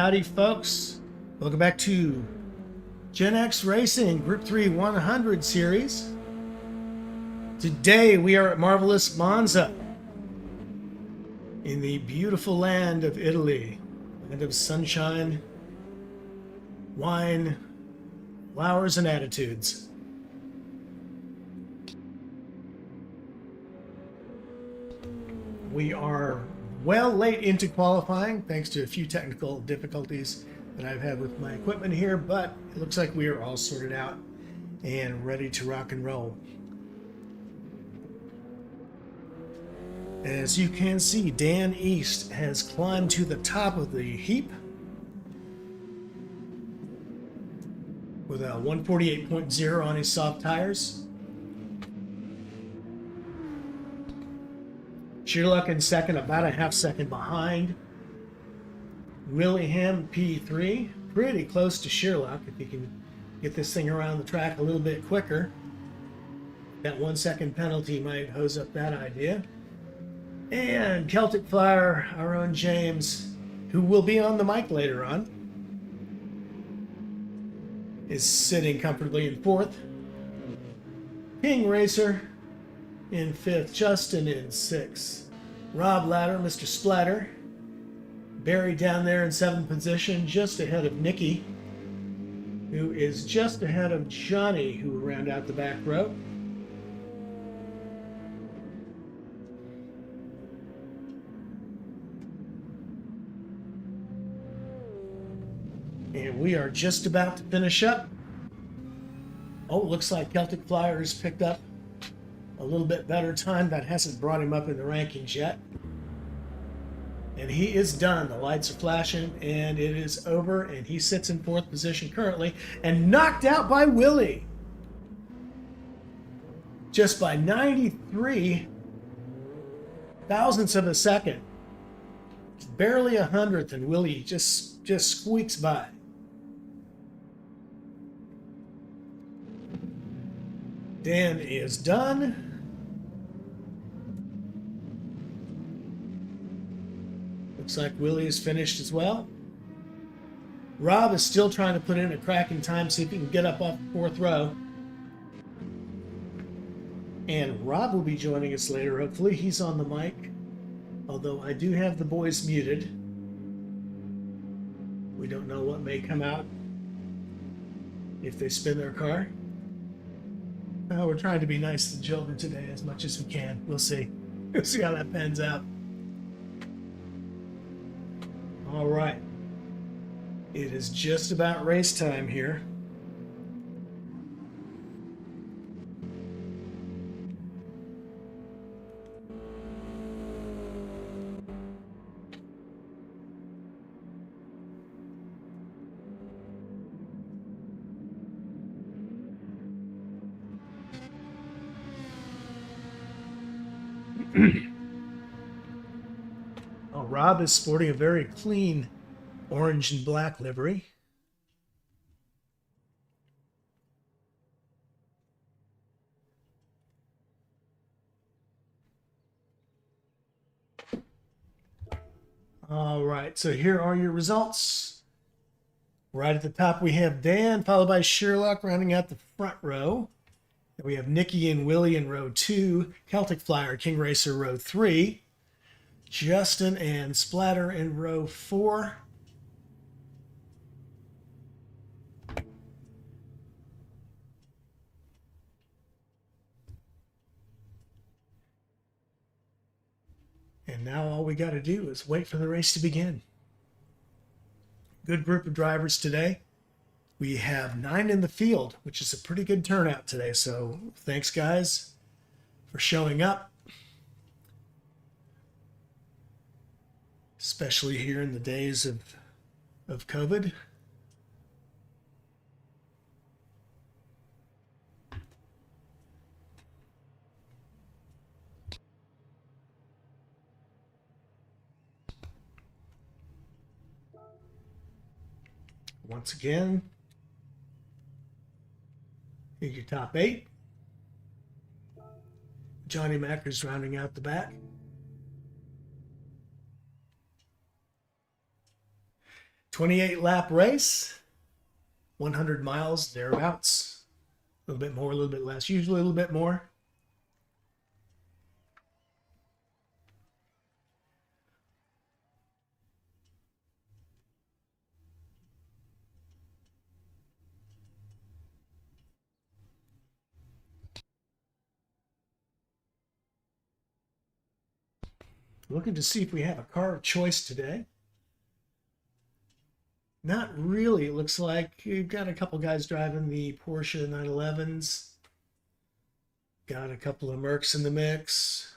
Howdy, folks. Welcome back to Gen X Racing Gr3-100 series. Today we are at marvelous Monza in the beautiful land of Italy, land of sunshine, wine, flowers, and attitudes. We are well late into qualifying thanks to a few technical difficulties that I've had with my equipment here, but it looks like we are all sorted out and ready to rock and roll. As you can see, Dan East has climbed to the top of the heap with a 148.0 on his soft tires. Sherlock in second, about a half second behind. Willingham P3, pretty close to Sherlock if you can get this thing around the track a little bit quicker. That 1 second penalty might hose up that idea. And Celtic Flyer, our own James, who will be on the mic later on, is sitting comfortably in fourth. King Racer in fifth, Justin in sixth, Rob Ladder, Mr. Splatter, Barry down there in seventh position, just ahead of Nicky, who is just ahead of Johnny, who will round out the back row. And we are just about to finish up. Oh, it looks like Celtic Flyer has picked up a little bit better time. That hasn't brought him up in the rankings yet. And he is done. The lights are flashing and it is over, and he sits in fourth position currently and knocked out by Willie. Just by 93 thousandths of a second. Barely 100th, and Willie just squeaks by. Dan is done. Looks like Willie is finished as well. Rob is still trying to put in a cracking time, see if he can get up off the fourth row. And Rob will be joining us later, hopefully. He's on the mic, although I do have the boys muted. We don't know what may come out if they spin their car. We're trying to be nice to the children today as much as we can. We'll see. We'll see how that pans out. All right. It is just about race time here. Oh, Rob is sporting a very clean orange and black livery. All right, so here are your results. Right at the top we have Dan, followed by Sherlock, rounding out the front row. Then we have Nicky and Willie in row 2, Celtic Flyer, King Racer row 3, Justin and Splatter in row 4. And now all we got to do is wait for the race to begin. Good group of drivers today. We have 9 in the field, which is a pretty good turnout today. So thanks, guys, for showing up. Especially here in the days of COVID. Once again, here's your top 8. Johnny Macker's rounding out the back. 28 lap race, 100 miles thereabouts. A little bit more, a little bit less, usually a little bit more. Looking to see if we have a car of choice today. Not really. It looks like you've got a couple guys driving the Porsche 911s. Got a couple of Mercs in the mix.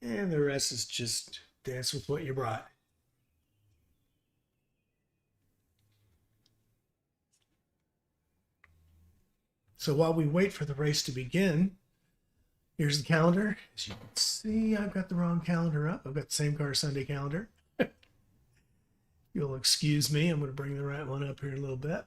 And the rest is just dance with what you brought. So while we wait for the race to begin, here's the calendar. As you can see, I've got the wrong calendar up. I've got the same car Sunday calendar. You'll excuse me. I'm going to bring the right one up here in a little bit.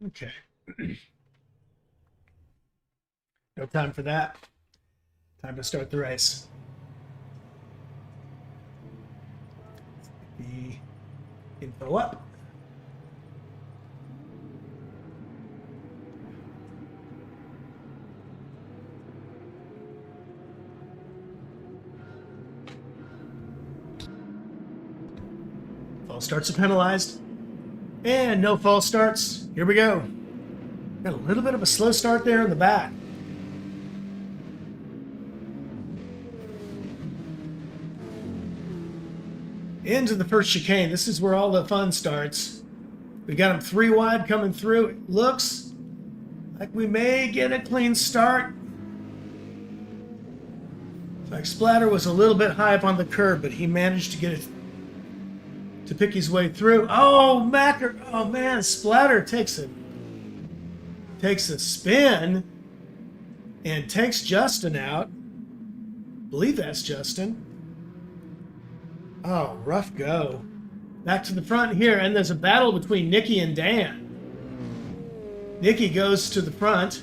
Okay. No time for that. Time to start the race. The info up. False starts are penalized. And no false starts. Here we go. Got a little bit of a slow start there in the back. Into the first chicane. This is where all the fun starts. We got them 3 wide coming through. It looks like we may get a clean start. Like Splatter was a little bit high up on the curb, but he managed to get it to pick his way through. Oh, Macker! Oh man, Splatter takes a spin and takes Justin out. I believe that's Justin. Oh, rough go. Back to the front here, and there's a battle between Nicky and Dan. Nicky goes to the front.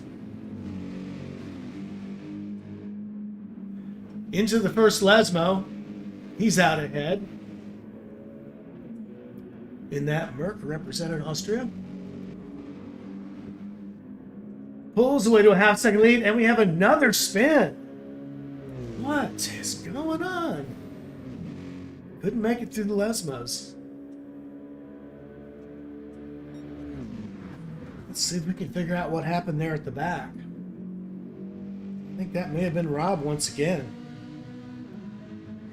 Into the first Lesmo. He's out ahead. In that Merc represented Austria. Pulls away to a half-second lead, and we have another spin. What is going on? Couldn't make it through the Lesmos. Let's see if we can figure out what happened there at the back. I think that may have been Rob once again.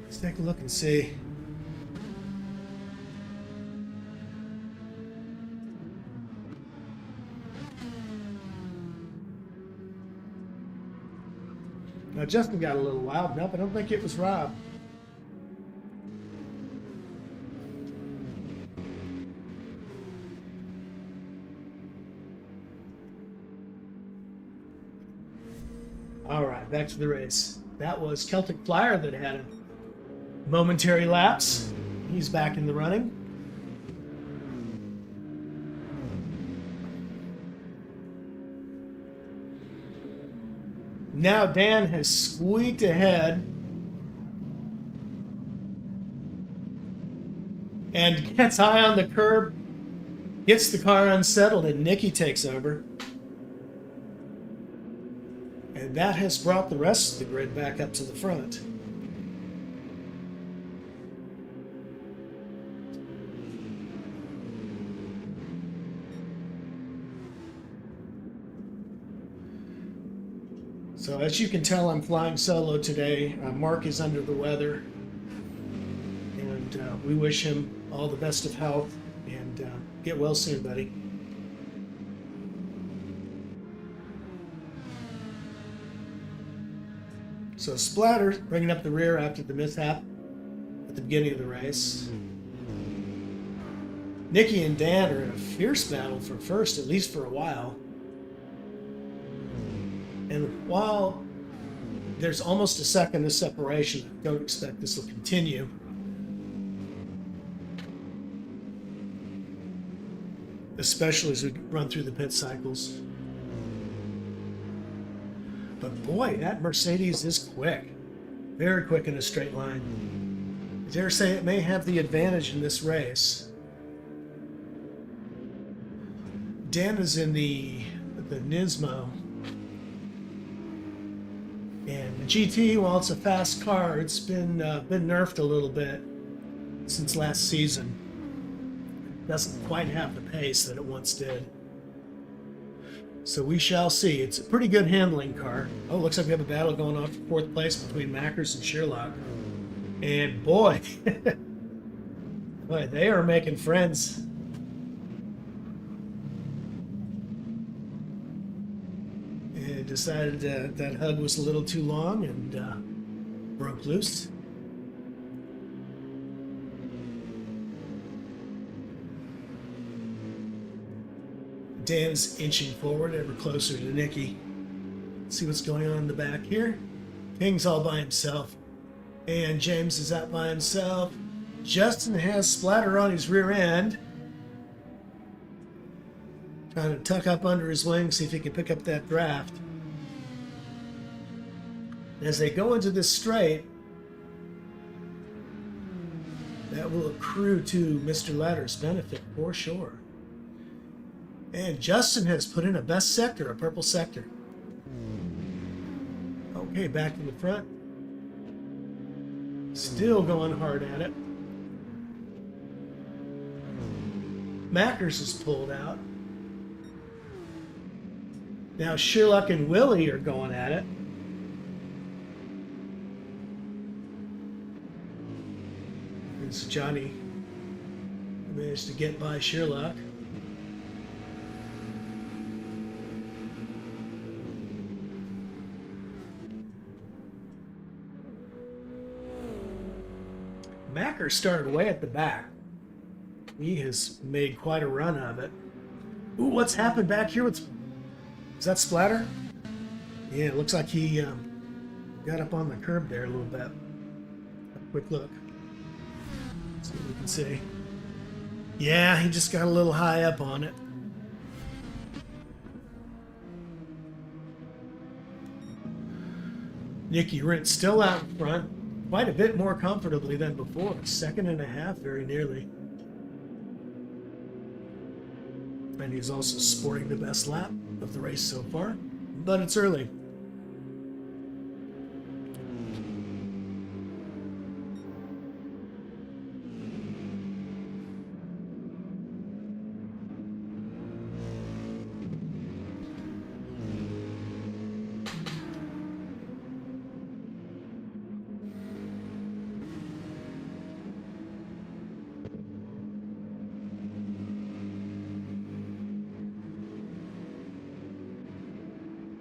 Let's take a look and see. Now Justin got a little wild. Nope, I don't think it was Rob. All right, back to the race. That was Celtic Flyer that had a momentary lapse. He's back in the running. Now Dan has squeaked ahead and gets high on the curb, gets the car unsettled, and Nicky takes over. And that has brought the rest of the grid back up to the front. So as you can tell, I'm flying solo today. Mark is under the weather, and we wish him all the best of health, and get well soon, buddy. So Splatter bringing up the rear after the mishap at the beginning of the race. Nicky and Dan are in a fierce battle for first, at least for a while. And while there's almost a second of separation, I don't expect this will continue. Especially as we run through the pit cycles. But boy, that Mercedes is quick. Very quick in a straight line. I dare say it may have the advantage in this race. Dan is in the Nismo. And the GT, while it's a fast car, it's been nerfed a little bit since last season. It doesn't quite have the pace that it once did. So we shall see. It's a pretty good handling car. Oh, looks like we have a battle going on for fourth place between Mackers and Sherlock. And boy, boy, they are making friends. And decided that hug was a little too long and broke loose. Dan's inching forward ever closer to Nicky. See what's going on in the back here. King's all by himself. And James is out by himself. Justin has Splatter on his rear end. Trying to tuck up under his wing, see if he can pick up that draft. As they go into this straight, that will accrue to Mr. Ladder's benefit for sure. And Justin has put in a best sector, a purple sector. Okay, back to the front. Still going hard at it. Mackers is pulled out. Now Sherlock and Willie are going at it. And so Johnny managed to get by Sherlock. Macker started way at the back. He has made quite a run of it. Ooh, what's happened back here? Is that Splatter? Yeah, it looks like he got up on the curb there a little bit. A quick look. See what we can see. Yeah, he just got a little high up on it. Nicky Rint still out in front. Quite a bit more comfortably than before. Second and a half, very nearly. And he's also sporting the best lap of the race so far, but it's early.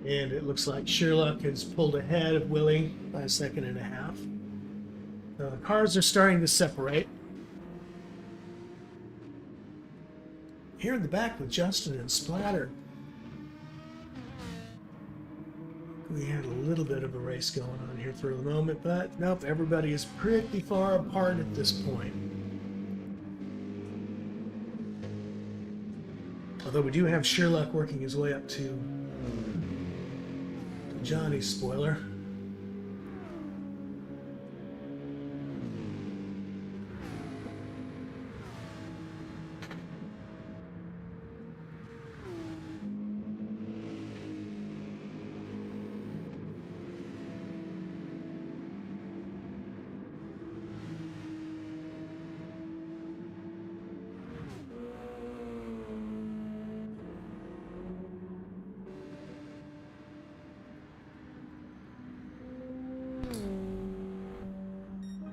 And it looks like Sherlock has pulled ahead of Willie by a second and a half. The cars are starting to separate. Here in the back with Justin and Splatter, we had a little bit of a race going on here for the moment, but nope, everybody is pretty far apart at this point. Although we do have Sherlock working his way up to Johnny's spoiler.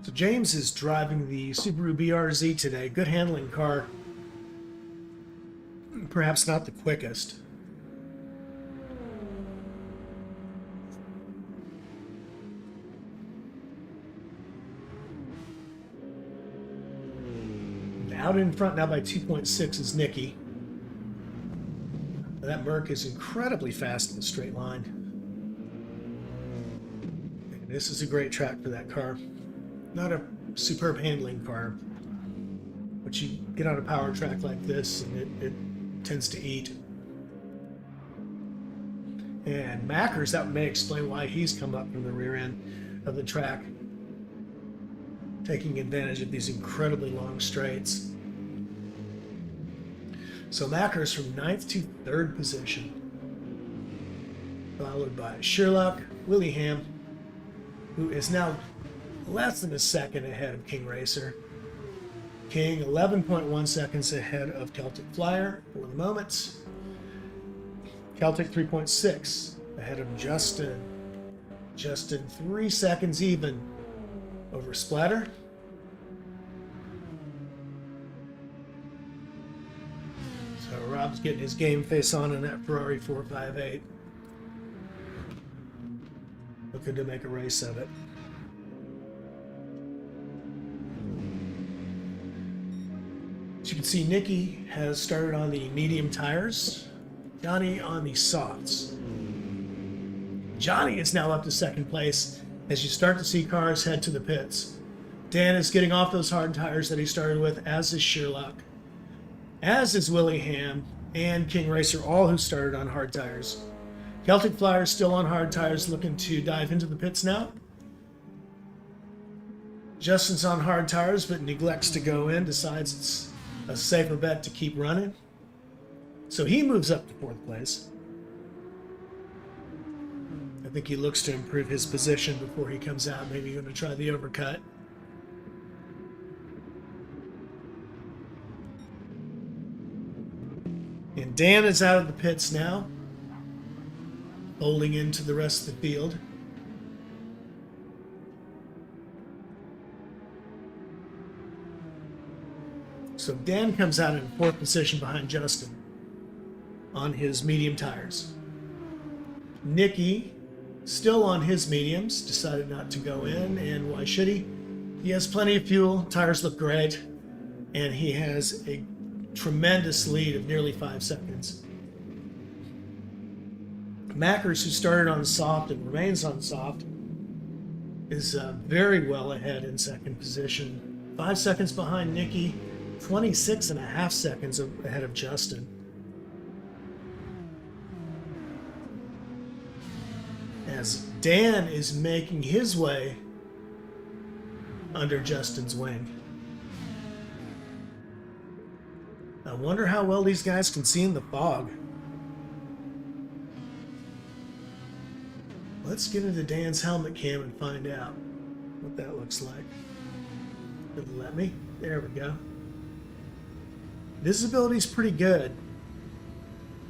So James is driving the Subaru BRZ today. Good handling car. Perhaps not the quickest. Out in front now by 2.6 is Nicky. That Merc is incredibly fast in the straight line. And this is a great track for that car. Not a superb handling car, but you get on a power track like this and it tends to eat. And Mackers, that may explain why he's come up from the rear end of the track, taking advantage of these incredibly long straights. So Mackers from 9th to 3rd position, followed by Sherlock Willingham, who is now less than a second ahead of King Racer. King 11.1 seconds ahead of Celtic Flyer for the moment. Celtic 3.6 ahead of Justin. Justin 3 seconds even over Splatter. So Rob's getting his game face on in that Ferrari 458. Looking to make a race of it. As you can see, Nicky has started on the medium tires, Johnny on the softs. Johnny is now up to 2nd place as you start to see cars head to the pits. Dan is getting off those hard tires that he started with, as is Sherlock, as is Willingham and King Racer, all who started on hard tires. Celtic Flyer still on hard tires, looking to dive into the pits now. Justin's on hard tires but neglects to go in, decides it's a safer bet to keep running. So he moves up to 4th place. I think he looks to improve his position before he comes out. Maybe going to try the overcut. And Dan is out of the pits now, folding into the rest of the field. So Dan comes out in 4th position behind Justin on his medium tires. Nicky, still on his mediums, decided not to go in, and why should he? He has plenty of fuel, tires look great, and he has a tremendous lead of nearly 5 seconds. Mackers, who started on soft and remains on soft, is very well ahead in 2nd position. 5 seconds behind Nicky, 26.5 seconds ahead of Justin. As Dan is making his way under Justin's wing. I wonder how well these guys can see in the fog. Let's get into Dan's helmet cam and find out what that looks like. It'll let me. There we go. Visibility's pretty good,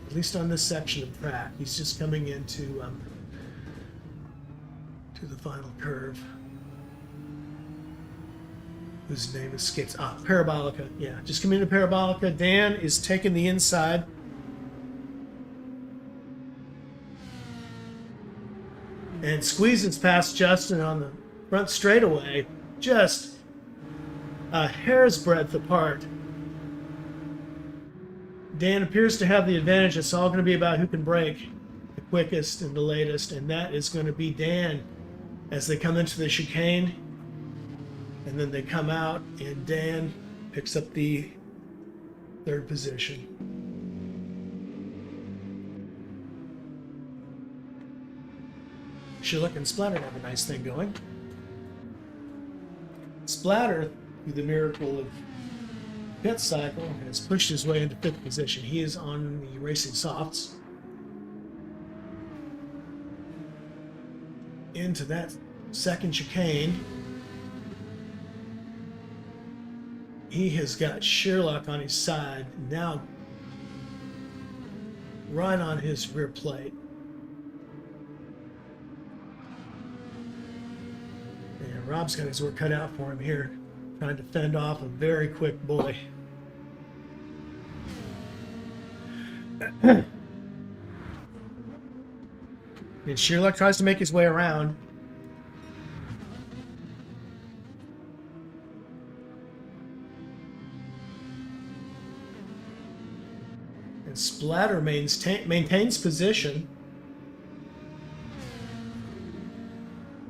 at least on this section of track. He's just coming into to the final curve, whose name escapes. Parabolica. Yeah, just coming into Parabolica. Dan is taking the inside. And squeezes past Justin on the front straightaway, just a hair's breadth apart. Dan appears to have the advantage. It's all going to be about who can brake the quickest and the latest, and that is going to be Dan as they come into the chicane. And then they come out, and Dan picks up the 3rd position. Sherlock and Splatter have a nice thing going. Splatter, through the miracle of pit cycle, has pushed his way into 5th position. He is on the racing softs. Into that 2nd chicane. He has got Sherlock on his side, now right on his rear plate. And Rob's got his work cut out for him here, trying to fend off a very quick bully. And Shearluck tries to make his way around. And Splatter maintains position.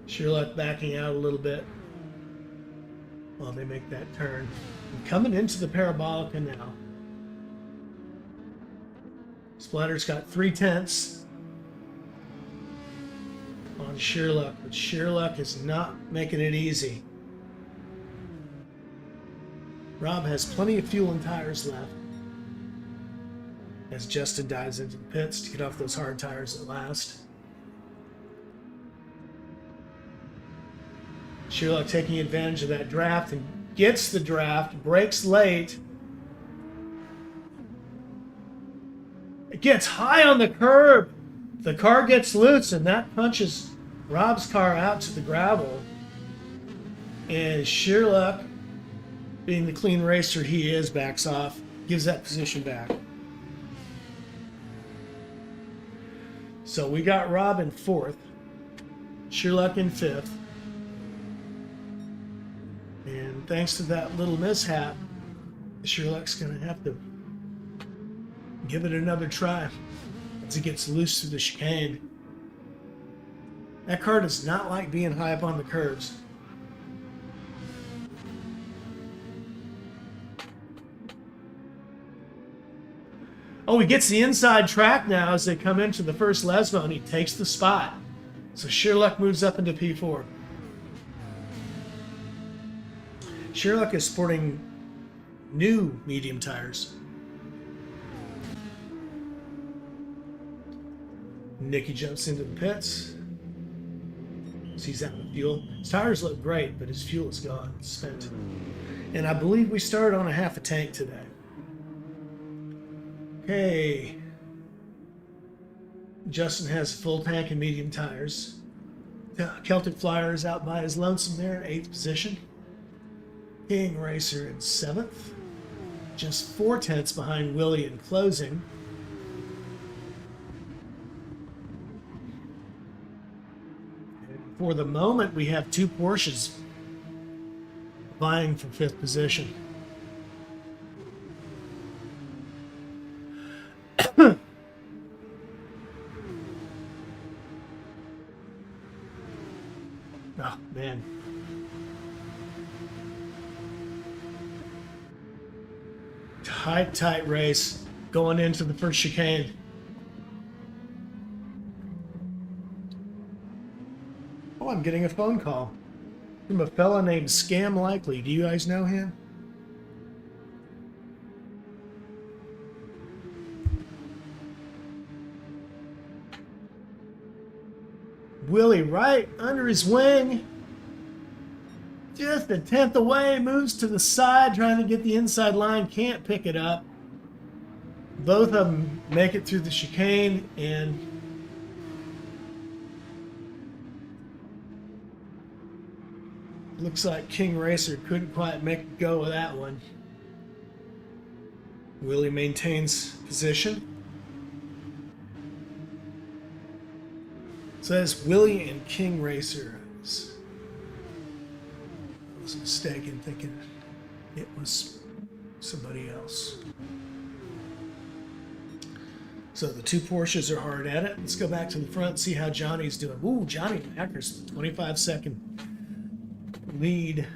Shearluck backing out a little bit while they make that turn. And coming into the Parabolica now. Splatter's got 3/10 on Shearluck, but Shearluck is not making it easy. Rob has plenty of fuel and tires left as Justin dives into the pits to get off those hard tires at last. Shearluck taking advantage of that draft and gets the draft, brakes late. It gets high on the curb. The car gets loose, and that punches Rob's car out to the gravel. And Shearluck, being the clean racer he is, backs off, gives that position back. So we got Rob in 4th, Shearluck in 5th. And thanks to that little mishap, Shearluck's going to have to give it another try as he gets loose through the chicane. That car does not like being high up on the curves. Oh, he gets the inside track now as they come into the first Lesmo, and he takes the spot. So Shearluck moves up into P4. Shearluck is sporting new medium tires. Nicky jumps into the pits. He's out of fuel. His tires look great, but his fuel is gone. It's spent. And I believe we started on a half a tank today. Okay. Justin has a full tank and medium tires. Celtic Flyer is out by his lonesome there in 8th position. King Racer in 7th. Just 4/10 behind Willie in closing. For the moment, we have 2 Porsches vying for 5th position. Oh, man. Tight race going into the first chicane. Oh, I'm getting a phone call from a fella named Scam Likely. Do you guys know him? Willie right under his wing. Just a 10th away, moves to the side, trying to get the inside line, can't pick it up. Both of them make it through the chicane, and looks like King Racer couldn't quite make a go of that one. Willie maintains position. So that's Willie and King Racer. I was mistaken thinking it was somebody else. So the 2 Porsches are hard at it. Let's go back to the front and see how Johnny's doing. Ooh, Johnny Packers, 25-second lead.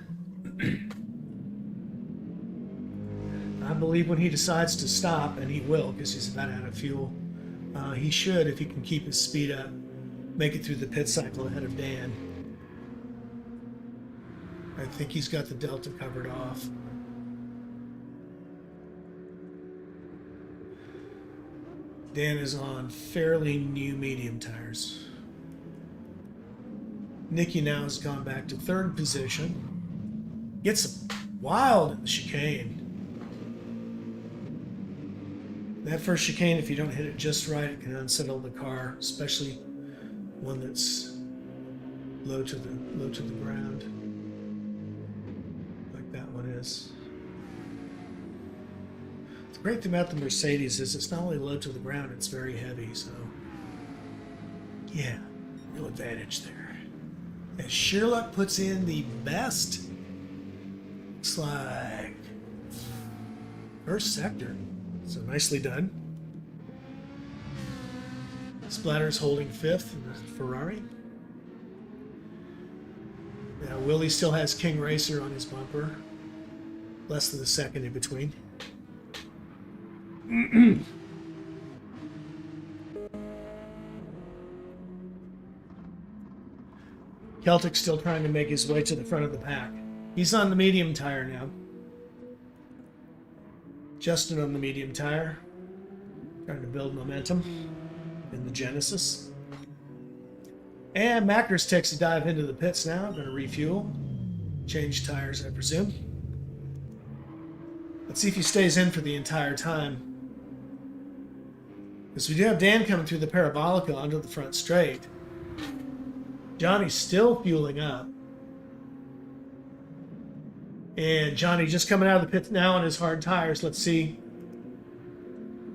I believe when he decides to stop, and he will because he's about out of fuel, he should, if he can keep his speed up, make it through the pit cycle ahead of Dan. I think he's got the Delta covered off. Dan is on fairly new medium tires. Nicky now has gone back to 3rd position. Gets wild in the chicane. That first chicane, if you don't hit it just right, it can unsettle the car, especially one that's low to the ground. one is. The great thing about the Mercedes is it's not only low to the ground, it's very heavy, so yeah, real advantage there. As Sherlock puts in the best, looks like first sector, so nicely done. Splatter's holding fifth in the Ferrari. Now Willie still has King Racer on his bumper. Less than a second in between. Celtic's still trying to make his way to the front of the pack. He's on the medium tire now. Justin on the medium tire. Trying to build momentum in the Genesis. And Mackers takes a dive into the pits now. Going to refuel. Change tires, I presume. Let's see if he stays in for the entire time. Because we do have Dan coming through the Parabolica onto the front straight. Johnny's still fueling up. And Johnny just coming out of the pits now on his hard tires. Let's see.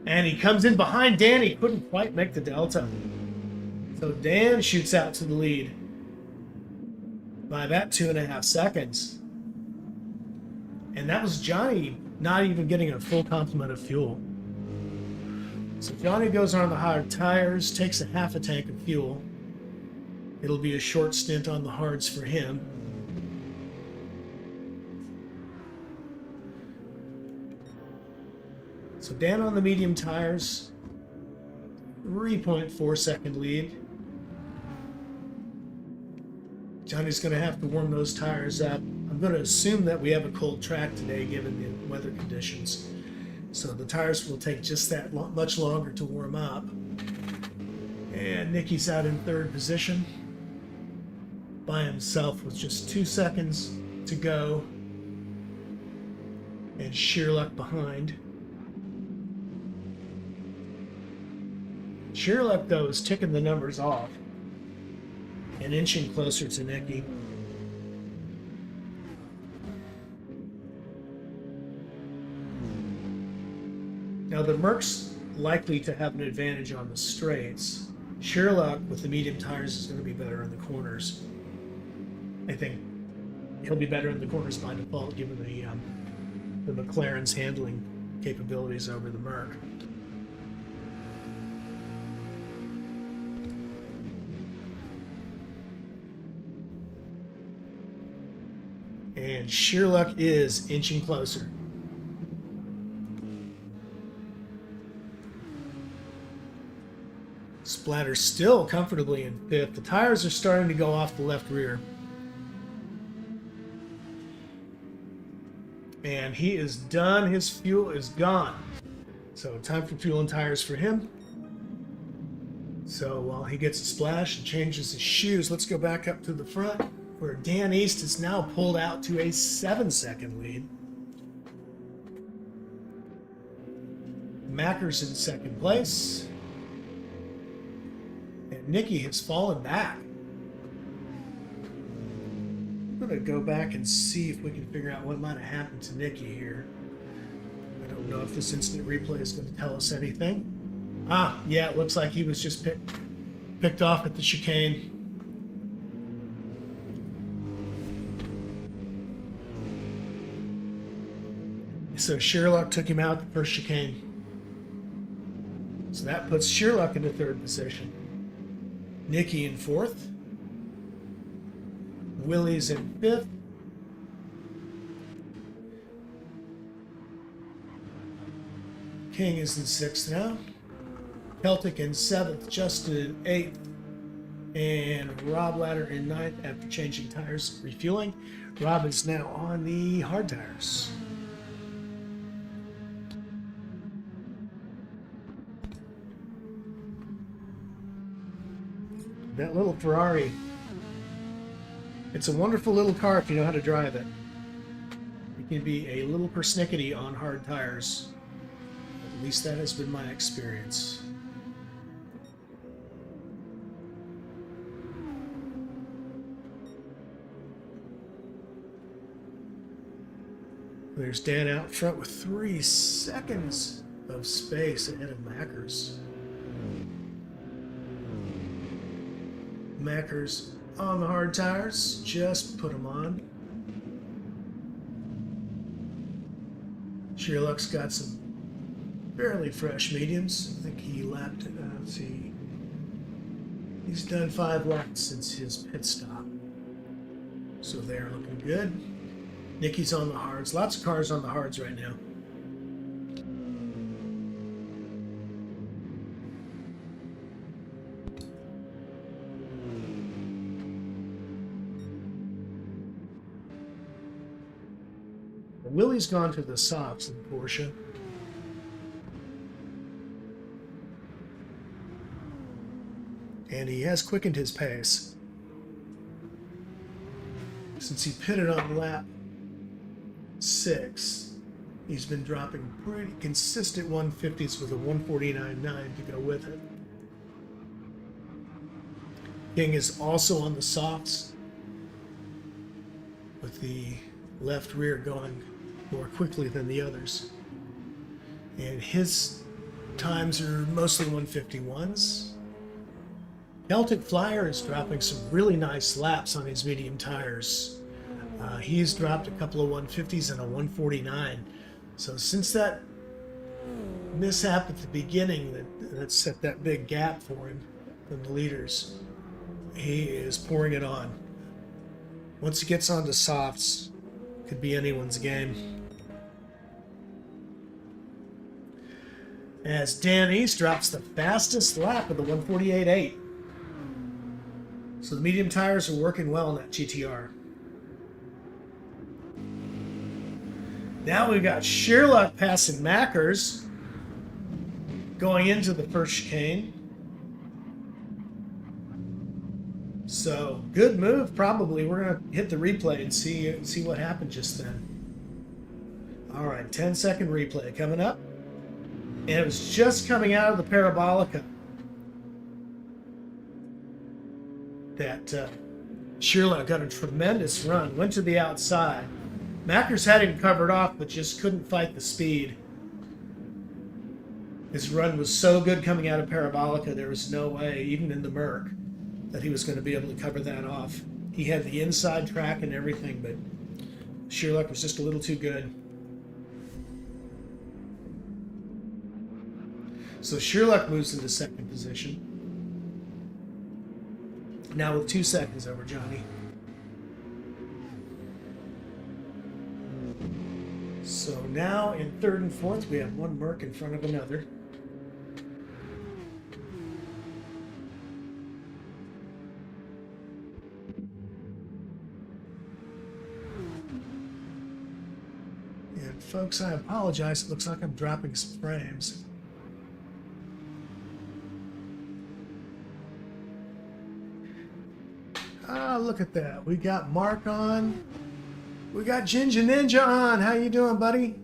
And he comes in behind Dan. He couldn't quite make the delta. So Dan shoots out to the lead by about 2.5 seconds. And that was Johnny not even getting a full complement of fuel. So Johnny goes on the hard tires, takes a half a tank of fuel. It'll be a short stint on the hards for him. So Dan on the medium tires, 3.4 second lead. Johnny's going to have to warm those tires up. I'm going to assume that we have a cold track today given the weather conditions. So the tires will take just that much longer to warm up. And Nicky's out in third position by himself with just 2 seconds to go. And Sherlock behind. Sherlock, though, is ticking the numbers off and inching closer to Nicky. Now the Merc's likely to have an advantage on the straights. Sherlock with the medium tires is going to be better in the corners. I think he'll be better in the corners by default given the McLaren's handling capabilities over the Merc. And Sherlock is inching closer. Splatter still comfortably in fifth. The tires are starting to go off the left rear. And he is done. His fuel is gone. So time for fuel and tires for him. So while he gets a splash and changes his shoes, let's go back up to the front where Dan East is now pulled out to a 7-second lead. Macker's in second place. And Nicky has fallen back. I'm going to go back and see if we can figure out what might have happened to Nicky here. I don't know if this instant replay is going to tell us anything. Ah, yeah, it looks like he was just picked off at the chicane. So Sherlock took him out the first chicane. So that puts Sherlock into third position. Nicky in fourth. Willie's in fifth. King is in sixth now. Celtic in seventh. Justin in eighth. And Rob Ladder in ninth after changing tires, refueling. Rob is now on the hard tires. That little Ferrari, it's a wonderful little car if you know how to drive it. It can be a little persnickety on hard tires. At least that has been my experience. There's Dan out front with 3 seconds of space ahead of Mackers. Mackers on the hard tires, just put them on. Sherlock's got some fairly fresh mediums. I think he lapped it. Let's see. He's done 5 laps since his pit stop. So they're looking good. Nicky's on the hards. Lots of cars on the hards right now. Willie's gone to the softs in Porsche. And he has quickened his pace. Since he pitted on lap 6, he's been dropping pretty consistent 150s with a 149.9 to go with it. King is also on the softs with the left rear going more quickly than the others. And his times are mostly 151s. Celtic Flyer is dropping some really nice laps on his medium tires. He's dropped a couple of 150s and a 149. So since that mishap at the beginning that set that big gap for him from the leaders, he is pouring it on. Once he gets onto softs, could be anyone's game. As Dan East drops the fastest lap of the 148.8. So the medium tires are working well in that GTR. Now we've got Sherlock passing Mackers going into the first chicane. So good move, probably. We're gonna hit the replay and see what happened just then. All right, 10-second replay coming up, and it was just coming out of the Parabolica that Sherlock got a tremendous run. Went to the outside. Mackers had him covered off, but just couldn't fight the speed. His run was so good coming out of Parabolica, there was no way, even in the Merc, that he was going to be able to cover that off. He had the inside track and everything, but Sherlock was just a little too good. So Sherlock moves into second position. Now with 2 seconds over Johnny. So now in third and fourth, we have one Merc in front of another. And folks, I apologize. It looks like I'm dropping some frames. Ah, look at that. We got Mark on. We got Ginger Ninja on. How you doing, buddy?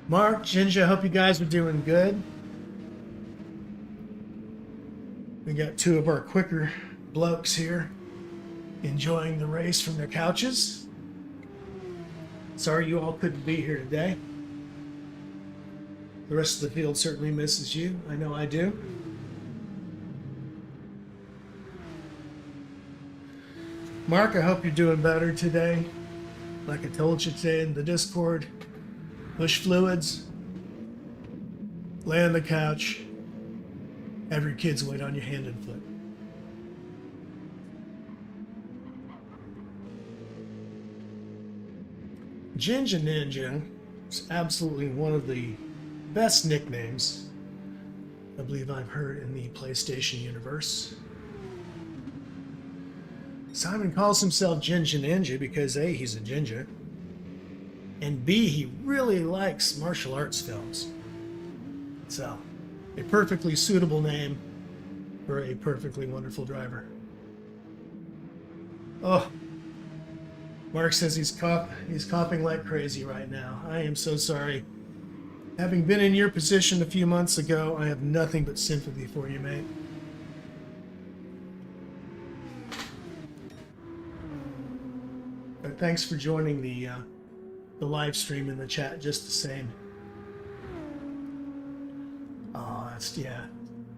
Mark, Ginger, I hope you guys are doing good. We got 2 of our quicker blokes here enjoying the race from their couches. Sorry you all couldn't be here today. The rest of the field certainly misses you. I know I do. Mark, I hope you're doing better today. Like I told you today in the Discord, push fluids, lay on the couch, have your kids wait on your hand and foot. Ginger Ninja is absolutely one of the best nicknames I believe I've heard in the PlayStation universe. Simon calls himself Ginger Ninja because A, he's a ginger, and B, he really likes martial arts films. So, a perfectly suitable name for a perfectly wonderful driver. Oh, Mark says he's coughing like crazy right now. I am so sorry. Having been in your position a few months ago, I have nothing but sympathy for you, mate. But thanks for joining the live stream in the chat just the same. Oh, yeah.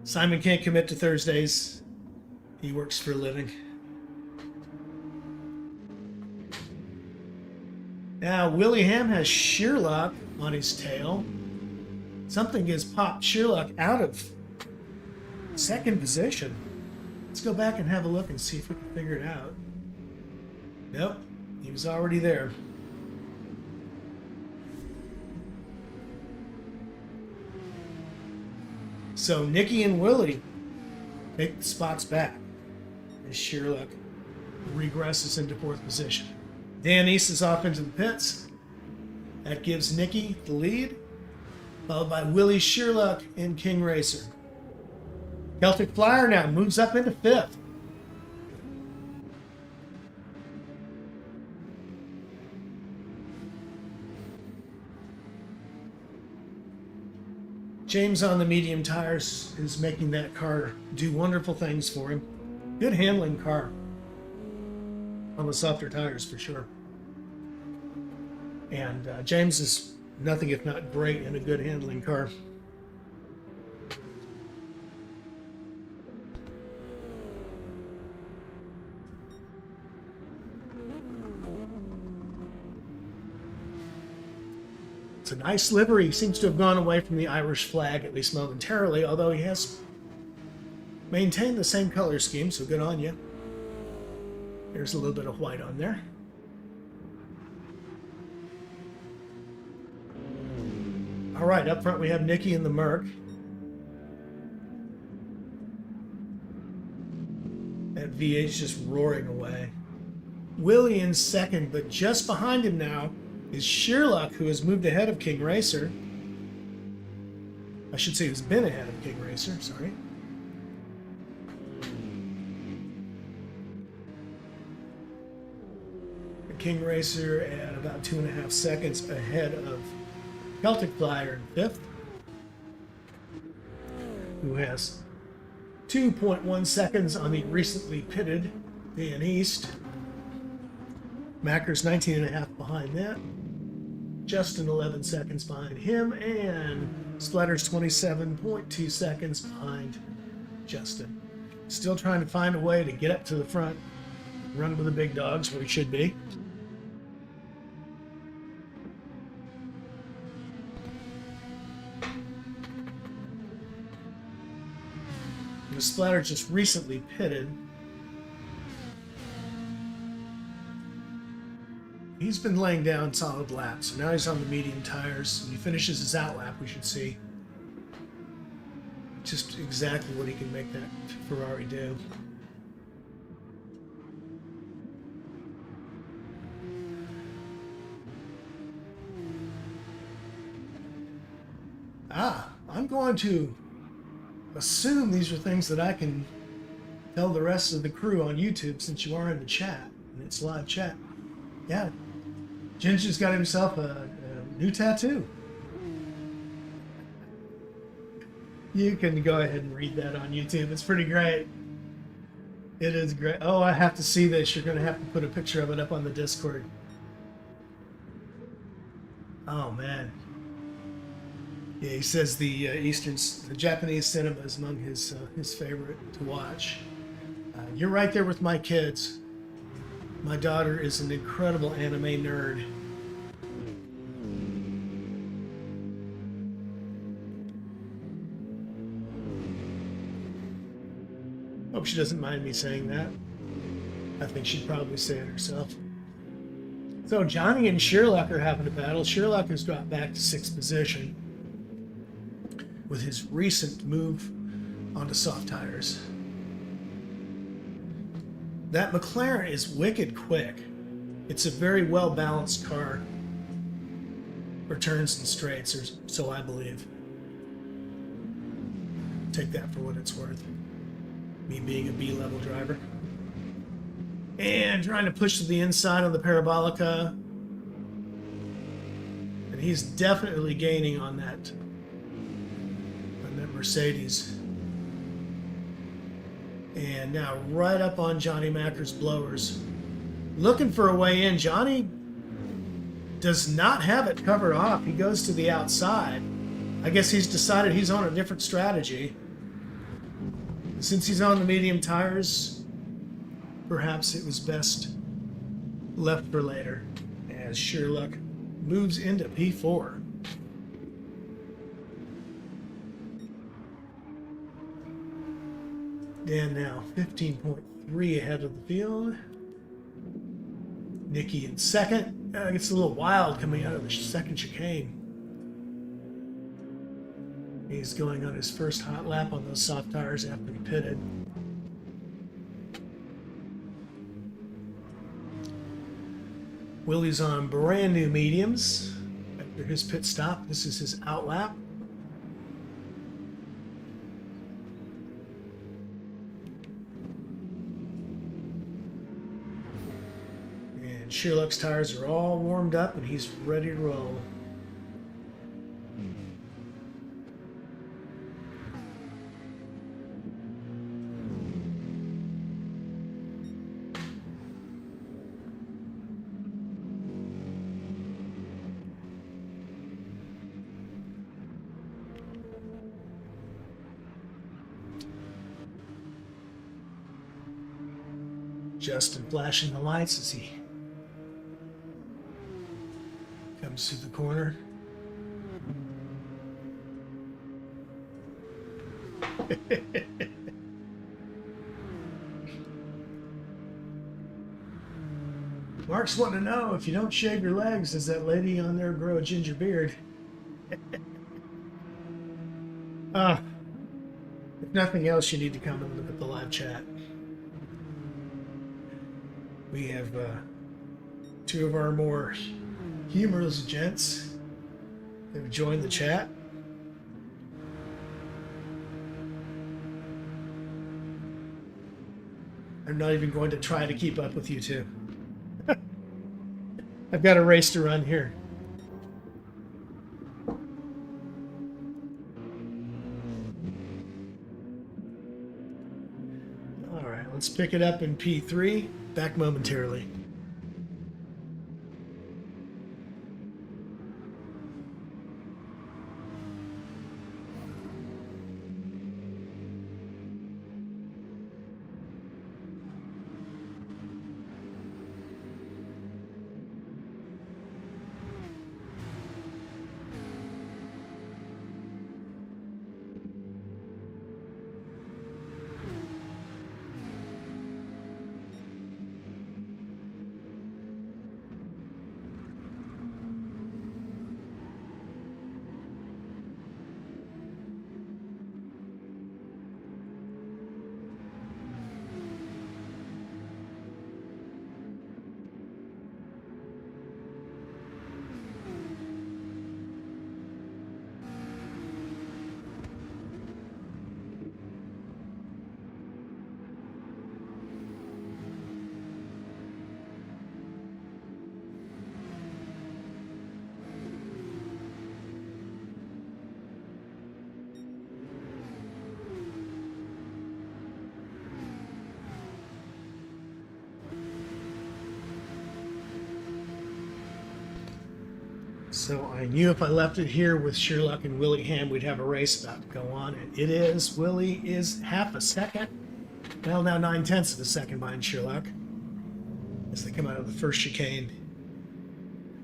Simon can't commit to Thursdays. He works for a living. Now, Willingham has Sherlock on his tail. Something has popped Sherlock out of second position. Let's go back and have a look and see if we can figure it out. Nope, he was already there. So Nicky and Willie take the spots back as Sherlock regresses into fourth position. Dan East is off into the pits. That gives Nicky the lead, followed by Willie Sherlock and King Racer. Celtic Flyer now moves up into fifth. James on the medium tires is making that car do wonderful things for him. Good handling car on the softer tires for sure. And James is nothing if not great in a good handling car. It's a nice livery. He seems to have gone away from the Irish flag, at least momentarily, although he has maintained the same color scheme, so good on you. There's a little bit of white on there. All right, up front we have Nicky in the Merc. That V8's just roaring away. Willie in second, but just behind him now is Sherlock, who has moved ahead of King Racer. I should say who's been ahead of King Racer, sorry. King Racer at about 2.5 seconds ahead of Celtic Flyer in fifth, who has 2.1 seconds on the recently pitted Dan East. Macker's 19.5 behind that. Justin 11 seconds behind him, and Splatter's 27.2 seconds behind Justin. Still trying to find a way to get up to the front, run with the big dogs where he should be. The Splatter just recently pitted. He's been laying down solid laps, so now he's on the medium tires. When he finishes his out lap, we should see just exactly what he can make that Ferrari do. I'm going to assume these are things that I can tell the rest of the crew on YouTube, since you are in the chat and it's live chat. Yeah, Ginger's got himself a new tattoo. You can go ahead and read that on YouTube. It's pretty great. It is great. Oh, I have to see this. You're going to have to put a picture of it up on the Discord. Oh man. Yeah, he says the Japanese cinema is among his favorite to watch. You're right there with my kids. My daughter is an incredible anime nerd. Hope she doesn't mind me saying that. I think she'd probably say it herself. So Johnny and Sherlock are having a battle. Sherlock has dropped back to 6th position with his recent move onto soft tires. That McLaren is wicked quick. It's a very well-balanced car for turns and straights, or so I believe. Take that for what it's worth. Me being a B-level driver. And trying to push to the inside on the Parabolica. And he's definitely gaining on that Mercedes. And now right up on Johnny Macker's blowers. looking for a way in. Johnny does not have it covered off. He goes to the outside. I guess he's decided he's on a different strategy. Since he's on the medium tires, perhaps it was best left for later, as Sherlock moves into P4. Dan now 15.3 ahead of the field. Nicky in second. Gets a little wild coming out of the second chicane. He's going on his first hot lap on those soft tires after he pitted. Willie's on brand new mediums after his pit stop. This is his out lap. And Sherlock's tires are all warmed up and he's ready to roll. Justin flashing the lights as he comes through the corner. Mark's wanting to know, if you don't shave your legs, does that lady on there grow a ginger beard? If nothing else, you need to come and look at the live chat. We have two of our more humorous gents that have joined the chat. I'm not even going to try to keep up with you two. I've got a race to run here. All right, let's pick it up in P3. Back momentarily. So I knew if I left it here with Sherlock and Willie Ham, we'd have a race about to go on. And it is. Willie is half a second. Well, now 9/10 of a second behind Sherlock as they come out of the first chicane.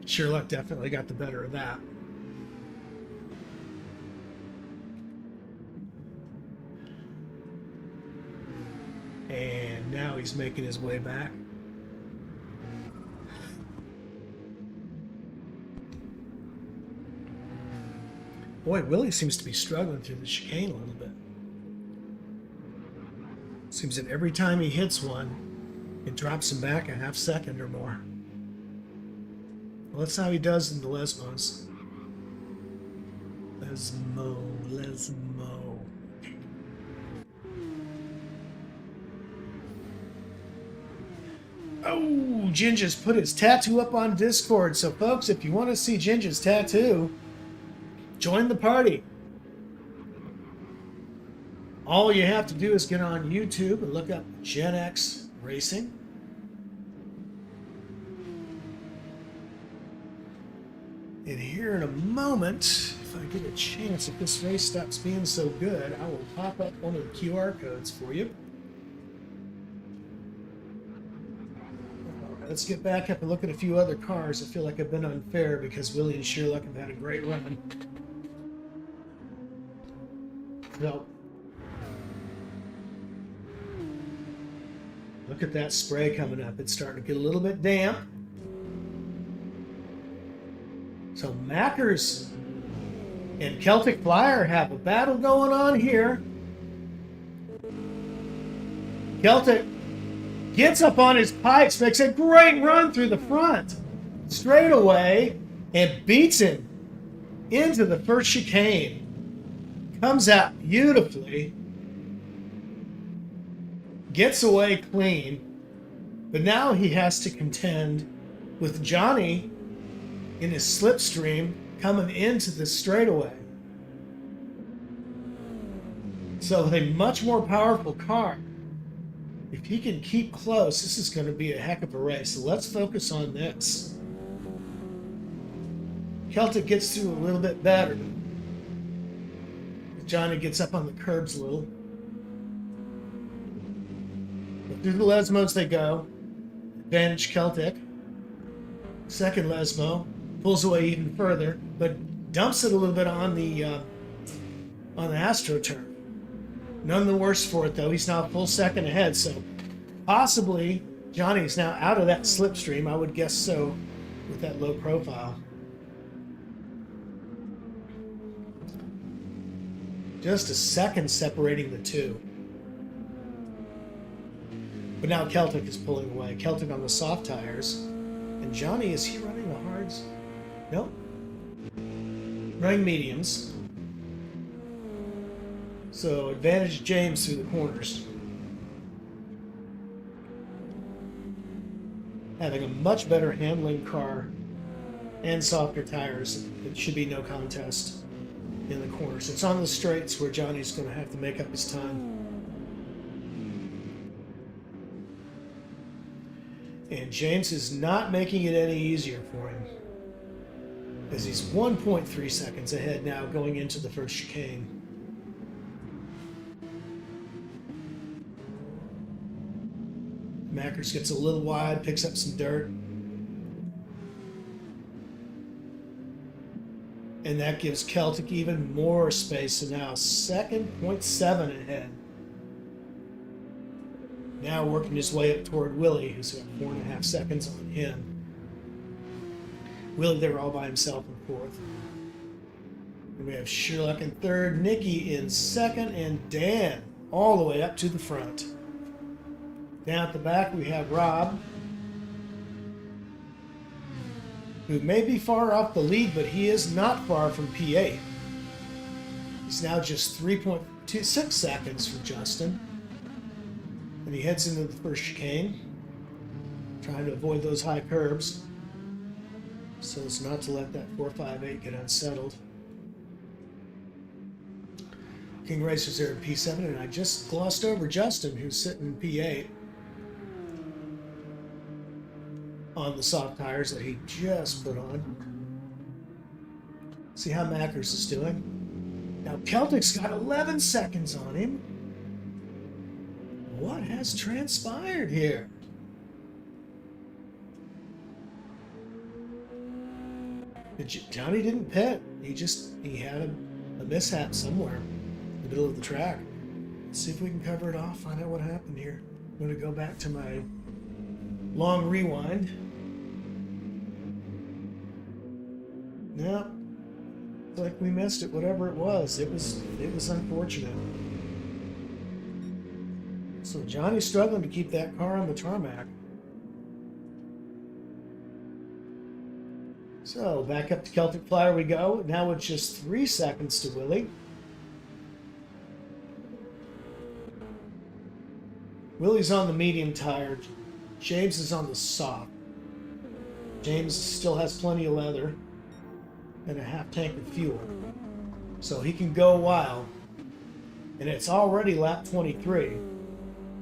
Sherlock definitely got the better of that. And now he's making his way back. Boy, Willie seems to be struggling through the chicane a little bit. Seems that every time he hits one, it drops him back a half second or more. Well, that's how he does in the Lesmos. Lesmo. Oh, Ginger's put his tattoo up on Discord. So, folks, if you want to see Ginger's tattoo, join the party. All you have to do is get on YouTube and look up Gen X Racing. And here in a moment, if I get a chance, if this race stops being so good, I will pop up one of the QR codes for you. All right, let's get back up and look at a few other cars. I feel like I've been unfair because Willie and Sherlock have had a great run. No. Look at that spray coming up. It's starting to get a little bit damp. So Mackers and Celtic Flyer have a battle going on here. Celtic gets up on his pikes, makes a great run through the front, straightaway, and beats him into the first chicane. Comes out beautifully, gets away clean, but now he has to contend with Johnny in his slipstream coming into the straightaway. So with a much more powerful car, if he can keep close, this is going to be a heck of a race. So let's focus on this. Celtic gets through a little bit better. Johnny gets up on the curbs a little. But through the Lesmos they go. Advantage Celtic. Second Lesmo pulls away even further, but dumps it a little bit on the AstroTurf. None the worse for it though. He's now a full second ahead, so possibly Johnny's now out of that slipstream. I would guess so with that low profile. Just a second separating the two. But now Celtic is pulling away. Celtic on the soft tires. And Johnny, is he running the hards? Nope. Running mediums. So advantage James through the corners. Having a much better handling car and softer tires. It should be no contest in the corners. It's on the straights where Johnny's going to have to make up his time. And James is not making it any easier for him, as he's 1.3 seconds ahead now going into the first chicane. Mackers gets a little wide, picks up some dirt. And that gives Celtic even more space. So now 2.7 ahead. Now working his way up toward Willie, who's got 4.5 seconds on him. Willie there all by himself in fourth. And we have Sherlock in third, Nicky in second, and Dan all the way up to the front. Down at the back we have Rob, who may be far off the lead, but he is not far from P8. He's now just 3.26 seconds from Justin. And he heads into the first chicane, trying to avoid those high curbs so as not to let that 458 get unsettled. King Racer's there in P7, and I just glossed over Justin, who's sitting in P8 on the soft tires that he just put on. See how Mackers is doing. Now Celtic's got 11 seconds on him. What has transpired here? Johnny didn't pit. He had a mishap somewhere in the middle of the track. Let's see if we can cover it off, find out what happened here. I'm going to go back to my long rewind. No, it's like we missed it. Whatever it was unfortunate. So Johnny's struggling to keep that car on the tarmac. So back up to Celtic Flyer we go. Now with just 3 seconds to Willie. Willie's on the medium tire. James is on the soft. James still has plenty of leather and a half tank of fuel. So he can go a while. And it's already lap 23.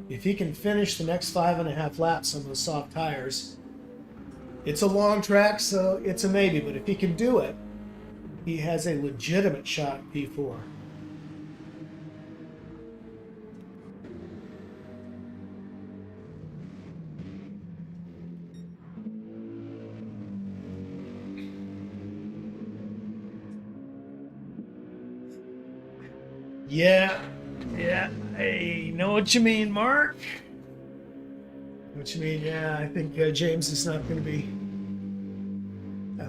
If he can finish the next 5.5 laps on those soft tires, It's a long track, so it's a maybe, but if he can do it, he has a legitimate shot at P4. Yeah, I know what you mean, Mark. What you mean? Yeah, I think James is not going to be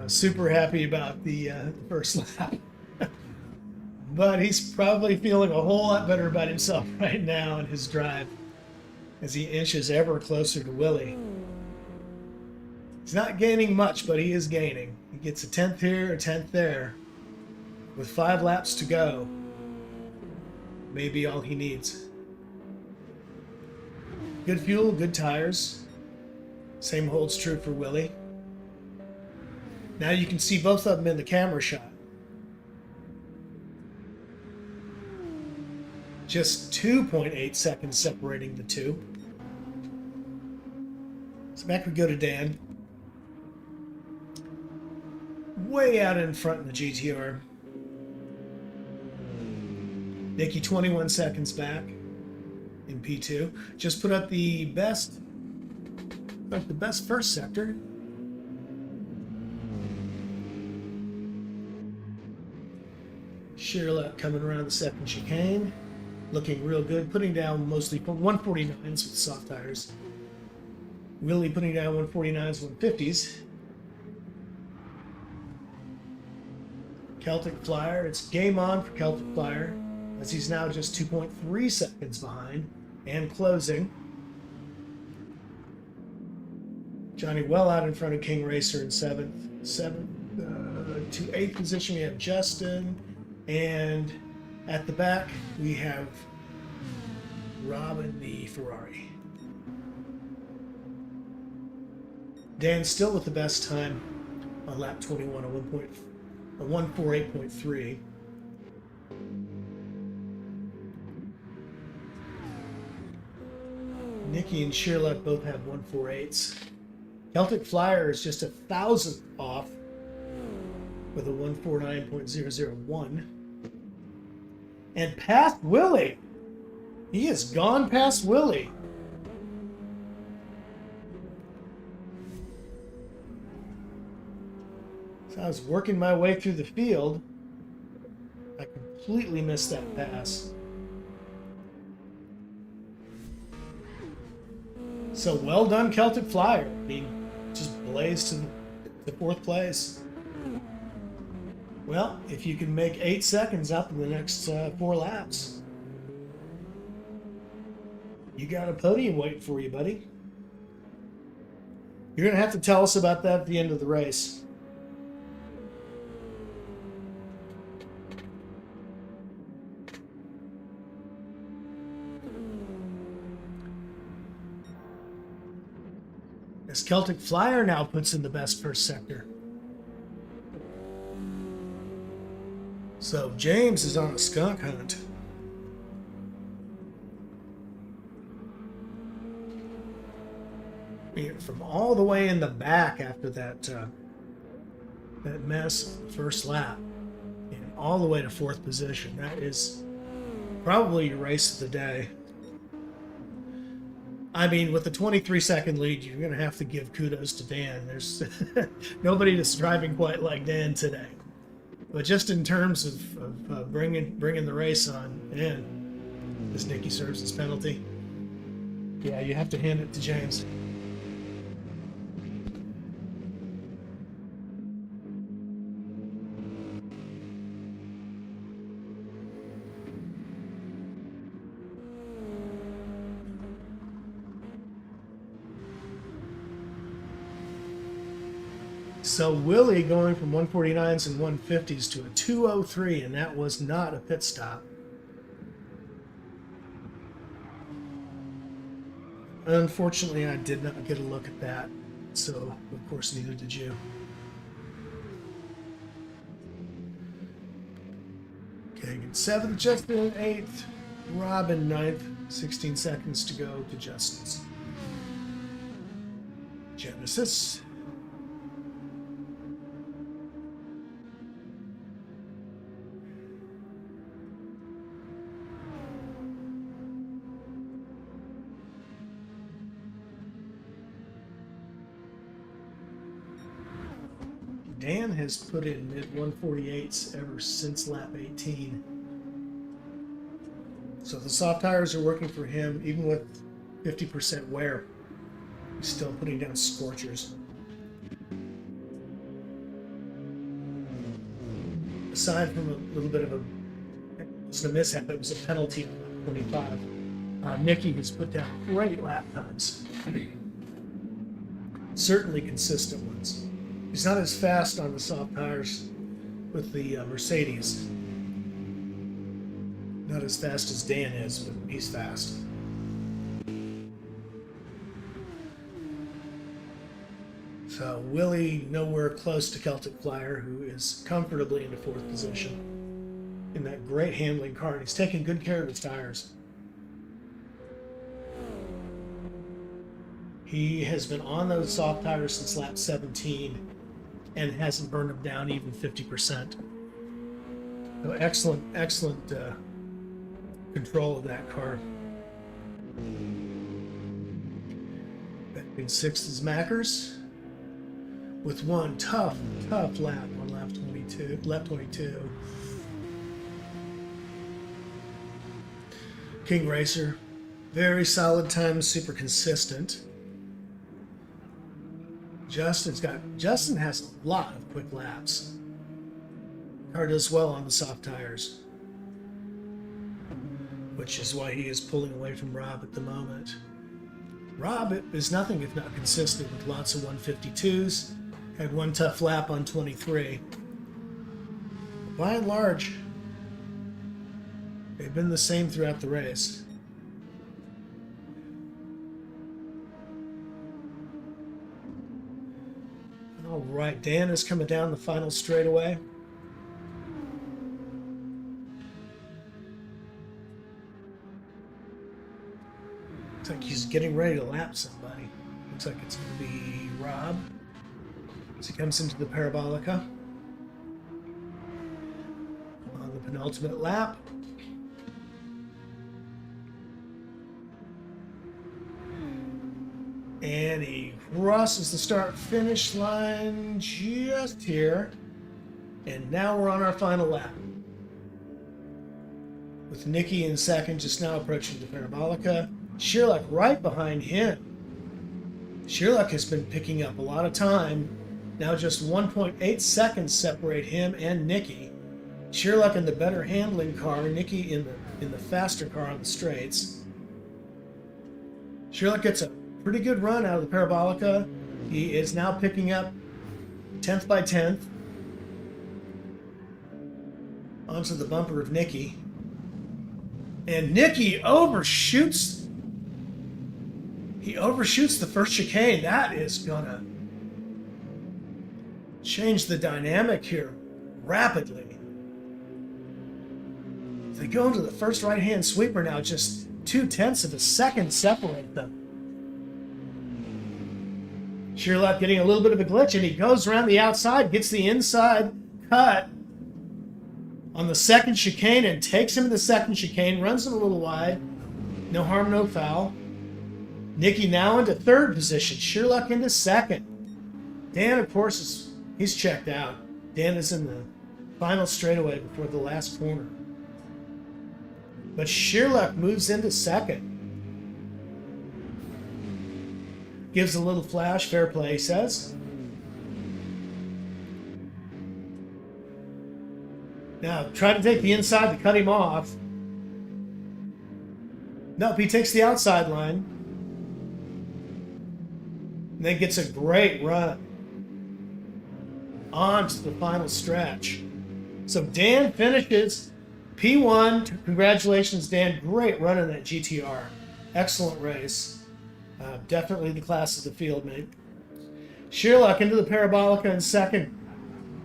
super happy about the first lap. But he's probably feeling a whole lot better about himself right now in his drive as he inches ever closer to Willie. He's not gaining much, but he is gaining. He gets a 10th here, a 10th there. With 5 laps to go, maybe all he needs. Good fuel, good tires. Same holds true for Willie. Now you can see both of them in the camera shot. Just 2.8 seconds separating the two. So back we go to Dan. Way out in front in the GTR. Nicky 21 seconds back in P2. Just put up the best first sector. Shearlap coming around the second chicane. Looking real good, putting down mostly 149s with soft tires. Willie putting down 149s, 150s. Celtic Flyer, it's game on for Celtic Flyer, as he's now just 2.3 seconds behind and closing. Johnny well out in front of King Racer in 7th. To 8th position we have Justin, and at the back we have Rob in the Ferrari. Dan still with the best time on lap 21, a 148.3. Nicky and Shearlap both have 148s. Celtic Flyer is just 1,000th off with a 149.001. And past Willie. He has gone past Willie. So I was working my way through the field. I completely missed that pass. So well done, Celtic Flyer. I mean, just blazed to the 4th place. Well, if you can make 8 seconds up in the next 4 laps, you got a podium waiting for you, buddy. You're going to have to tell us about that at the end of the race. As Celtic Flyer now puts in the best first sector. So James is on a skunk hunt. From all the way in the back after that mess first lap, and all the way to 4th position. That is probably your race of the day. I mean, with the 23-second lead, you're going to have to give kudos to Dan. There's nobody that's driving quite like Dan today. But just in terms of bringing the race on in, as Nicky serves his penalty, yeah, you have to hand it to James. So Willie going from 149s and 150s to a 203, and that was not a pit stop. Unfortunately, I did not get a look at that, so of course neither did you. Okay, 7th, Justin 8th, Robin 9th, 16 seconds to go to Justin's. Genesis. Dan has put in mid 148s ever since lap 18. So the soft tires are working for him, even with 50% wear. He's still putting down scorchers. Aside from a little bit of a mishap, it was a penalty on 25. Nicky has put down great lap times. Certainly consistent ones. He's not as fast on the soft tires with the Mercedes. Not as fast as Dan is, but he's fast. So Willie nowhere close to Celtic Flyer, who is comfortably in the 4th position in that great handling car, and he's taking good care of his tires. He has been on those soft tires since lap 17 and hasn't burned them down even 50%. So excellent control of that car. Back in 6th is Mackers with one tough lap on lap 22. King Racer, very solid time, super consistent. Justin has a lot of quick laps. Car does well on the soft tires, which is why he is pulling away from Rob at the moment. Rob is nothing if not consistent with lots of 152s. Had one tough lap on 23. By and large, they've been the same throughout the race. All right, Dan is coming down the final straightaway. Looks like he's getting ready to lap somebody. Looks like it's going to be Rob as he comes into the Parabolica on the penultimate lap. And he crosses the start-finish line just here. And now we're on our final lap. With Nicky in second, just now approaching the Parabolica. Sherlock right behind him. Sherlock has been picking up a lot of time. Now just 1.8 seconds separate him and Nicky. Sherlock in the better handling car, Nicky in the faster car on the straights. Sherlock gets a pretty good run out of the Parabolica. He is now picking up 10th by 10th onto the bumper of Nicky. And Nicky overshoots. He overshoots the first chicane. That is gonna change the dynamic here rapidly. If they go into the first right-hand sweeper now, just 0.2 of a second separate them. Sherlock getting a little bit of a glitch, and he goes around the outside, gets the inside cut on the second chicane and takes him to the second chicane, runs him a little wide. No harm, no foul. Nicky now into 3rd position. Sherlock into 2nd. Dan, of course, he's checked out. Dan is in the final straightaway before the last corner. But Sherlock moves into 2nd. Gives a little flash, fair play, he says. Now, try to take the inside to cut him off. Nope, he takes the outside line. And then gets a great run on to the final stretch. So Dan finishes P1. Congratulations, Dan. Great run in that GTR. Excellent race. Definitely the class of the field, mate. Sherlock into the Parabolica in 2nd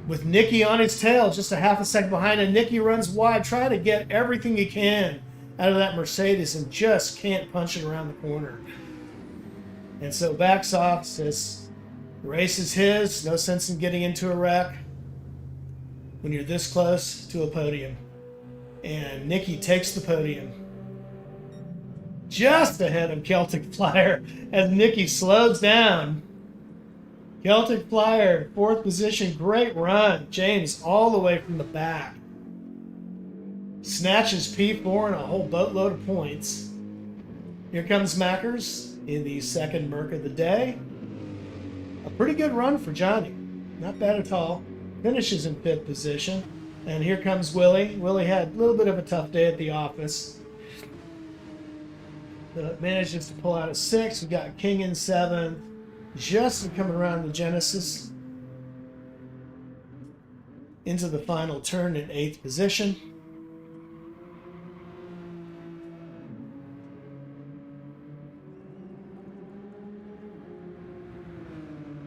with Nicky on his tail, just a half a second behind, and Nicky runs wide, trying to get everything he can out of that Mercedes and just can't punch it around the corner. And so backs off, says the race is his, no sense in getting into a wreck when you're this close to a podium. And Nicky takes the podium. Just ahead of Celtic Flyer as Nicky slows down Celtic Flyer, 4th position. Great run. James all the way from the back. Snatches P4 and a whole boatload of points. Here comes Mackers in the 2nd Merc of the day. A pretty good run for Johnny. Not bad at all. Finishes in 5th position. And here comes Willie. Willie had a little bit of a tough day at the office. But manages to pull out a 6. We got King in 7th. Justin coming around the Genesis. Into the final turn in 8th position.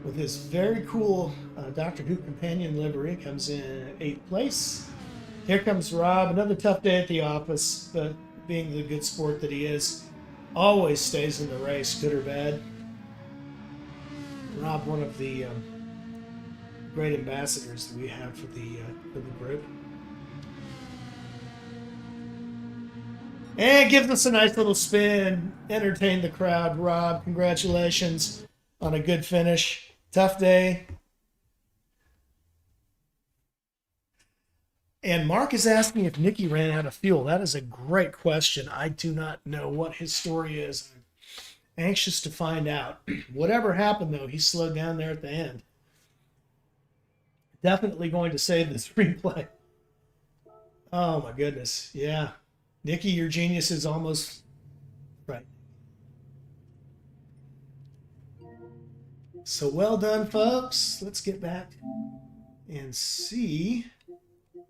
With his very cool Doctor Who companion livery, comes in 8th place. Here comes Rob, another tough day at the office, but being the good sport that he is, always stays in the race, good or bad. Rob, one of the great ambassadors that we have for the group. And gives us a nice little spin, entertain the crowd. Rob, congratulations on a good finish. Tough day. And Mark is asking if Nicky ran out of fuel. That is a great question. I do not know what his story is. I'm anxious to find out. Whatever happened, though, he slowed down there at the end. Definitely going to save this replay. Oh, my goodness. Yeah. Nicky, your genius is almost right. So well done, folks. Let's get back and see if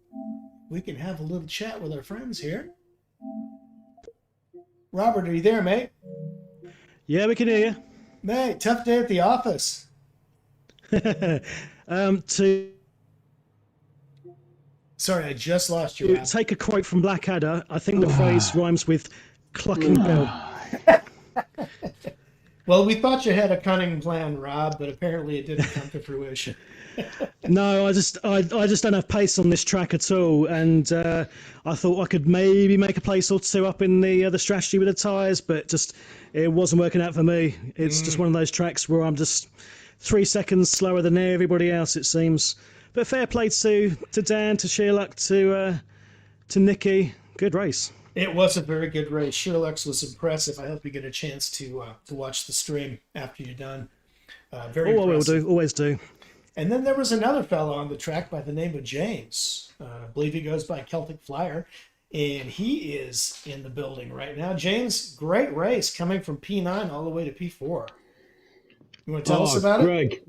we can have a little chat with our friends here. Robert, are you there, mate? Yeah, we can hear you. Mate, tough day at the office. Sorry, I just lost you. Take a quote from Blackadder. I think the phrase rhymes with clucking bill. Well, we thought you had a cunning plan, Rob, but apparently it didn't come to fruition. No, I just don't have pace on this track at all, and I thought I could maybe make a place or two up in the strategy with the tyres, but just it wasn't working out for me. It's just one of those tracks where I'm just 3 seconds slower than everybody else, it seems. But fair play to Dan, to Sherlock, to Nicky. Good race. It was a very good race. Sherlock's was impressive. I hope you get a chance to watch the stream after you're done. Very impressive. I will do. Always do. And then there was another fellow on the track by the name of James. I believe he goes by Celtic Flyer, and he is in the building right now. James, great race coming from P9 all the way to P4. You want to tell us about it?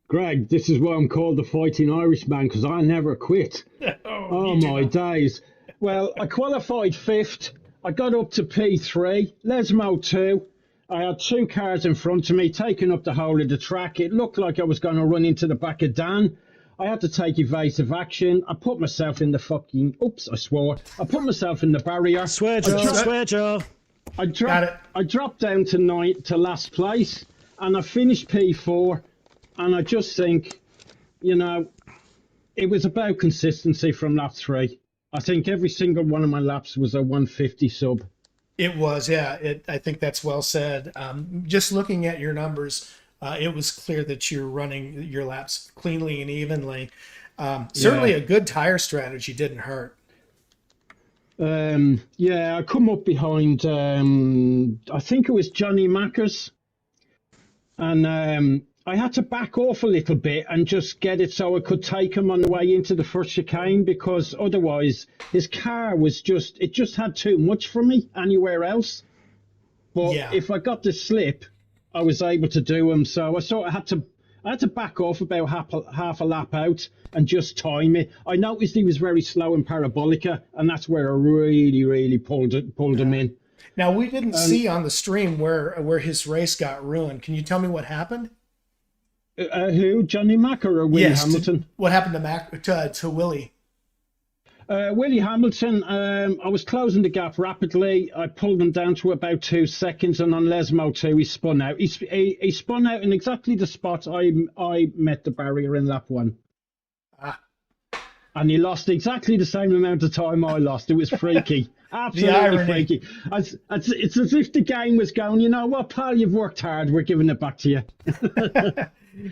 Greg, this is why I'm called the Fighting Irishman, because I never quit. Oh my days. Well, I qualified 5th. I got up to P3, Lesmo 2. I had 2 cars in front of me, taking up the whole of the track. It looked like I was going to run into the back of Dan. I had to take evasive action. I put myself in the fucking... Oops, I swore. I put myself in the barrier. Swear jar. I dropped down to last place, and I finished P4. And I just think, it was about consistency from lap 3. I think every single one of my laps was a 150 sub. It was, yeah. I think that's well said. Just looking at your numbers, it was clear that you're running your laps cleanly and evenly. Certainly a good tire strategy didn't hurt. I come up behind, I think it was Johnny Mackers. And I had to back off a little bit and just get it so I could take him on the way into the first chicane, because otherwise his car was it just had too much for me anywhere else. But if I got the slip, I was able to do him. So I sort of had to back off about half a lap out and just time it. I noticed he was very slow in Parabolica, and that's where I really pulled him in. Now, we didn't see on the stream where his race got ruined. Can you tell me what happened? Who? Johnny Macker or Willie Hamilton? What happened to Willie? Willie Hamilton, I was closing the gap rapidly. I pulled him down to about 2 seconds, and on Lesmo 2, he spun out. He spun out in exactly the spot I met the barrier in lap 1. And he lost exactly the same amount of time I lost. It was freaky. Absolutely freaky. It's as if the game was going, you know what, pal, you've worked hard. We're giving it back to you.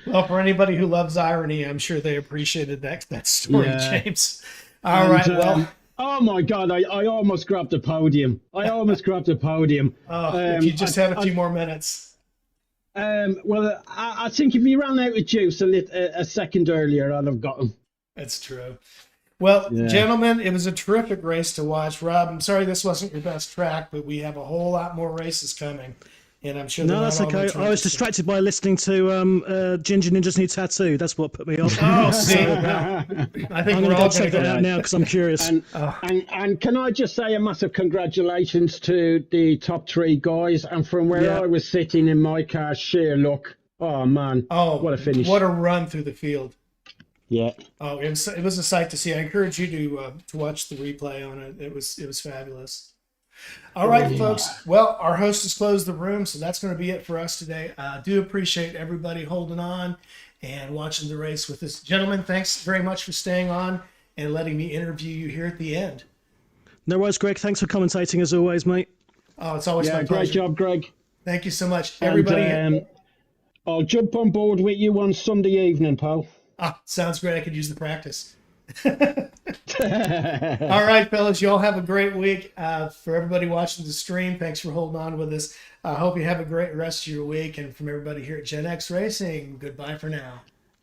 Well, for anybody who loves irony, I'm sure they appreciated that story, Yeah. James. All right. Well, Oh my God! I almost grabbed the podium. I almost grabbed the podium. if you just had a few more minutes. Well, I think if he ran out of juice a second earlier, I'd have got him. That's true. Well, Yeah. gentlemen, it was a terrific race to watch. Rob, I'm sorry this wasn't your best track, but we have a whole lot more races coming. And I'm sure No, that's okay. I was distracted by listening to Ginger Ninja's new tattoo. That's what put me off. Oh, see, So, I think I'm we're going to all go check that out now because I'm curious. And can I just say a massive congratulations to the top three guys? And from where Yeah. I was sitting in my car, sheer luck. Oh man! Oh, what a finish! What a run through the field. Yeah. Oh, it was a sight to see. I encourage you to watch the replay on it. It was fabulous. All right, folks. Well, our host has closed the room, so that's going to be it for us today. I do appreciate everybody holding on and watching the race with us. Gentlemen, thanks very much for staying on and letting me interview you here at the end. No worries, Greg. Thanks for commentating as always, mate. Oh, it's always my Great pleasure. job, Greg. Thank you so much. And, Everybody. I'll jump on board with you on Sunday evening, pal. Sounds great. I could use the practice. All right, fellas, you all have a great week. For everybody watching the stream, thanks for holding on with us. I hope you have a great rest of your week. And from everybody here at Gen X Racing, goodbye for now.